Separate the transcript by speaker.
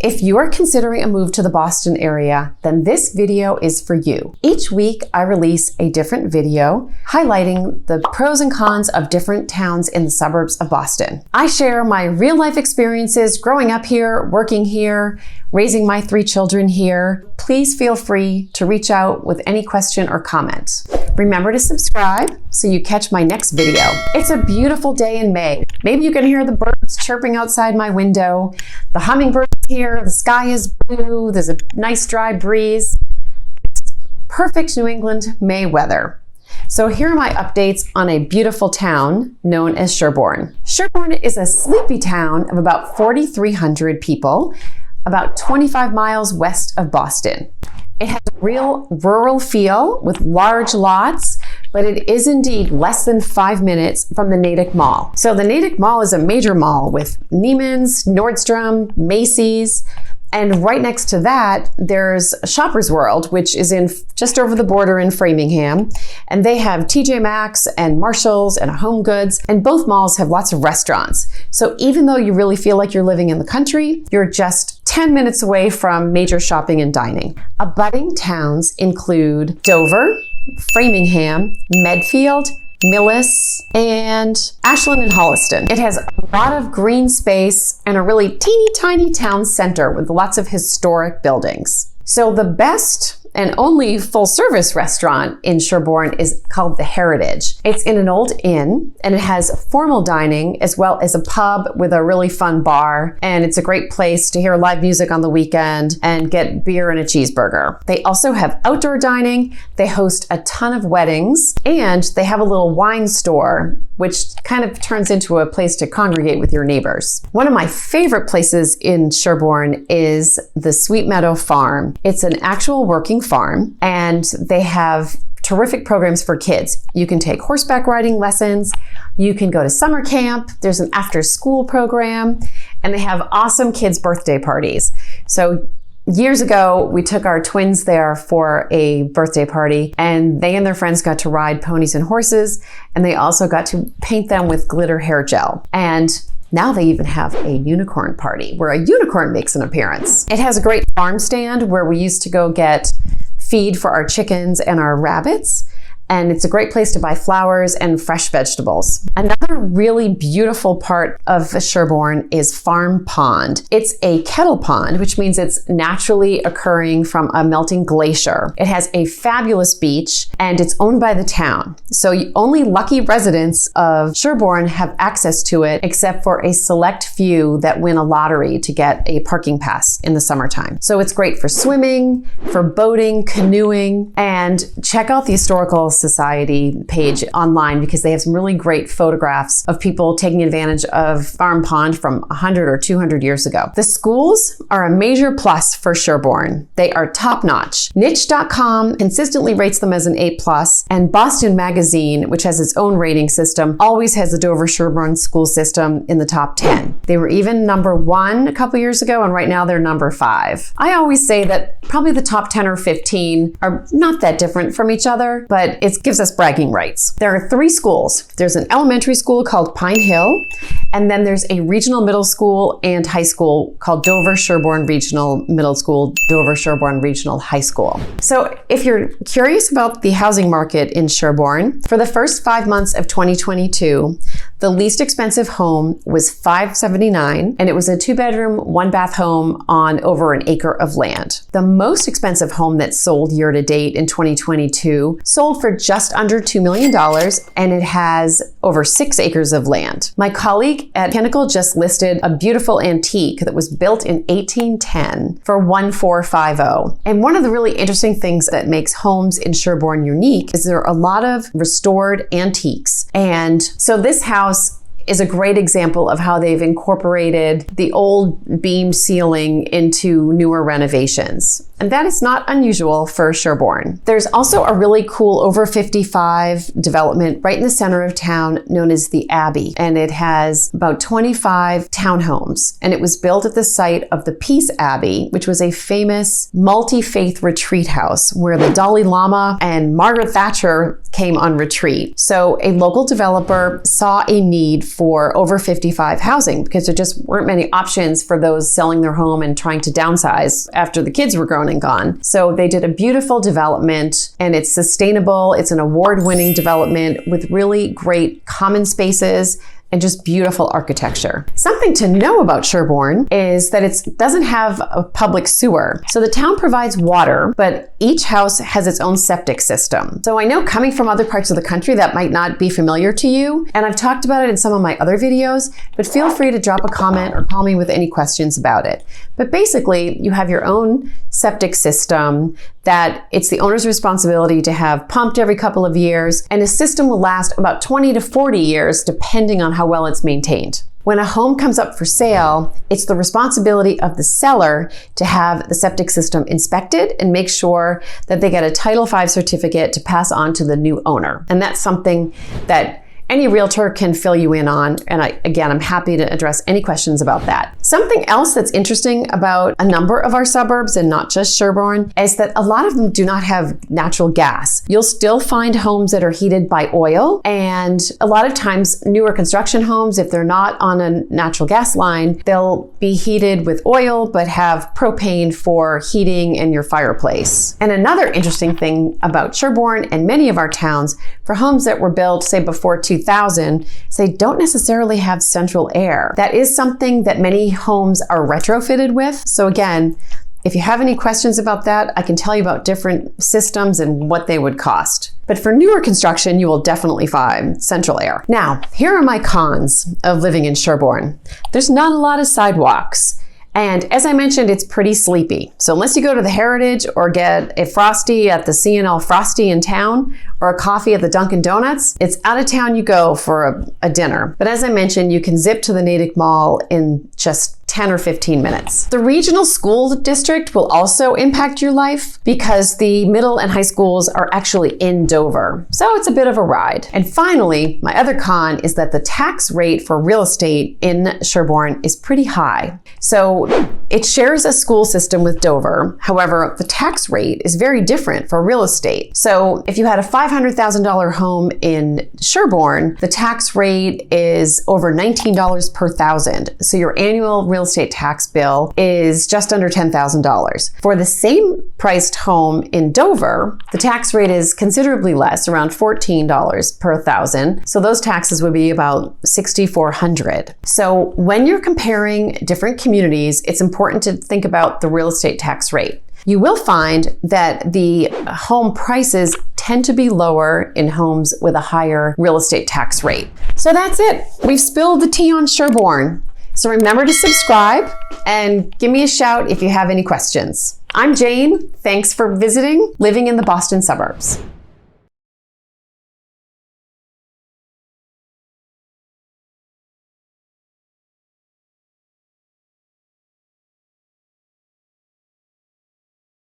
Speaker 1: If you're considering a move to the Boston area, then this video is for you. Each week, I release a different video highlighting the pros and cons of different towns in the suburbs of Boston. I share my real-life experiences growing up here, working here, raising my 3 children here. Please feel free to reach out with any question or comment. Remember to subscribe so you catch my next video. It's a beautiful day in May. Maybe you can hear the birds chirping outside my window. The hummingbirds here, the sky is blue, there's a nice dry breeze. It's perfect New England May weather. So here are my updates on a beautiful town known as Sherborn. Sherborn is a sleepy town of about 4,300 people, about 25 miles west of Boston. It has a real rural feel with large lots, but it is indeed less than 5 minutes from the Natick Mall. So the Natick Mall is a major mall with Neiman's, Nordstrom, Macy's, and right next to that, there's Shoppers World, which is in just over the border in Framingham. And they have TJ Maxx and Marshalls and Home Goods, and both malls have lots of restaurants. So even though you really feel like you're living in the country, you're just 10 minutes away from major shopping and dining. Abutting towns include Dover, Framingham, Medfield, Millis, and Ashland and Holliston. It has a lot of green space and a really teeny tiny town center with lots of historic buildings. So the best and only full-service restaurant in Sherborn is called The Heritage. It's in an old inn, and it has formal dining as well as a pub with a really fun bar, and it's a great place to hear live music on the weekend and get beer and a cheeseburger. They also have outdoor dining, they host a ton of weddings, and they have a little wine store which kind of turns into a place to congregate with your neighbors. One of my favorite places in Sherborn is the Sweet Meadow Farm. It's an actual working farm, and they have terrific programs for kids. You can take horseback riding lessons, you can go to summer camp, there's an after-school program, and they have awesome kids' birthday parties. So years ago, we took our twins there for a birthday party, and they and their friends got to ride ponies and horses, and they also got to paint them with glitter hair gel. And now they even have a unicorn party where a unicorn makes an appearance. It has a great farm stand where we used to go get feed for our chickens and our rabbits. And it's a great place to buy flowers and fresh vegetables. Another really beautiful part of Sherborn is Farm Pond. It's a kettle pond, which means it's naturally occurring from a melting glacier. It has a fabulous beach, and it's owned by the town. So only lucky residents of Sherborn have access to it, except for a select few that win a lottery to get a parking pass in the summertime. So it's great for swimming, for boating, canoeing, and check out the Historical Society page online because they have some really great photographs of people taking advantage of Farm Pond from 100 or 200 years ago. The schools are a major plus for Sherborn. They are top-notch. Niche.com consistently rates them as an A+, and Boston Magazine, which has its own rating system, always has the Dover-Sherborn school system in the top 10. They were even number 1 a couple years ago, and right now they're number 5. I always say that probably the top 10 or 15 are not that different from each other, but it gives us bragging rights. There are 3 schools. There's an elementary school called Pine Hill, and then there's a regional middle school and high school called Dover-Sherborn Regional Middle School, Dover-Sherborn Regional High School. So if you're curious about the housing market in Sherborn, for the first 5 months of 2022, the least expensive home was $579, and it was a 2-bedroom, 1-bath home on over an acre of land. The most expensive home that sold year to date in 2022 sold for just under $2 million, and it has over 6 acres of land. My colleague at Pinnacle just listed a beautiful antique that was built in 1810 for $1,450. And one of the really interesting things that makes homes in Sherborn unique is there are a lot of restored antiques. And so this house is a great example of how they've incorporated the old beamed ceiling into newer renovations. and that is not unusual for Sherborn. There's also a really cool over 55 development right in the center of town known as the Abbey, and it has about 25 townhomes, and it was built at the site of the Peace Abbey, which was a famous multi-faith retreat house where the Dalai Lama and Margaret Thatcher came on retreat. So a local developer saw a need for over 55 housing because there just weren't many options for those selling their home and trying to downsize after the kids were grown and gone. So they did a beautiful development, and it's sustainable. It's an award-winning development with really great common spaces and just beautiful architecture. Something to know about Sherborn is that it doesn't have a public sewer. So the town provides water, but each house has its own septic system. So I know coming from other parts of the country that might not be familiar to you, and I've talked about it in some of my other videos, but feel free to drop a comment or call me with any questions about it. But basically, you have your own septic system that it's the owner's responsibility to have pumped every couple of years, and a system will last about 20 to 40 years depending on how well it's maintained. When a home comes up for sale, it's the responsibility of the seller to have the septic system inspected and make sure that they get a Title V certificate to pass on to the new owner. And that's something that any realtor can fill you in on. And I'm happy to address any questions about that. Something else that's interesting about a number of our suburbs, and not just Sherborn, is that a lot of them do not have natural gas. You'll still find homes that are heated by oil. And a lot of times newer construction homes, if they're not on a natural gas line, they'll be heated with oil, but have propane for heating in your fireplace. And another interesting thing about Sherborn and many of our towns, for homes that were built, say, before 2000, they don't necessarily have central air. That is something that many homes are retrofitted with. So again, if you have any questions about that, I can tell you about different systems and what they would cost. But for newer construction, you will definitely find central air. Now, here are my cons of living in Sherborn. There's not a lot of sidewalks. And as I mentioned, it's pretty sleepy. So unless you go to the Heritage or get a Frosty at the C&L Frosty in town or a coffee at the Dunkin' Donuts, it's out of town you go for a dinner. But as I mentioned, you can zip to the Natick Mall in just 10 or 15 minutes. The regional school district will also impact your life because the middle and high schools are actually in Dover. So it's a bit of a ride. And finally, my other con is that the tax rate for real estate in Sherborn is pretty high. So it shares a school system with Dover. However, the tax rate is very different for real estate. So if you had a $500,000 home in Sherborn, the tax rate is over $19 per thousand. So your annual real estate tax bill is just under $10,000. For the same priced home in Dover, the tax rate is considerably less, around $14 per thousand. So those taxes would be about $6,400. So when you're comparing different communities, it's important to think about the real estate tax rate. You will find that the home prices tend to be lower in homes with a higher real estate tax rate. So that's it. We've spilled the tea on Sherborn. So remember to subscribe and give me a shout if you have any questions. I'm Jane. Thanks for visiting Living in the Boston Suburbs.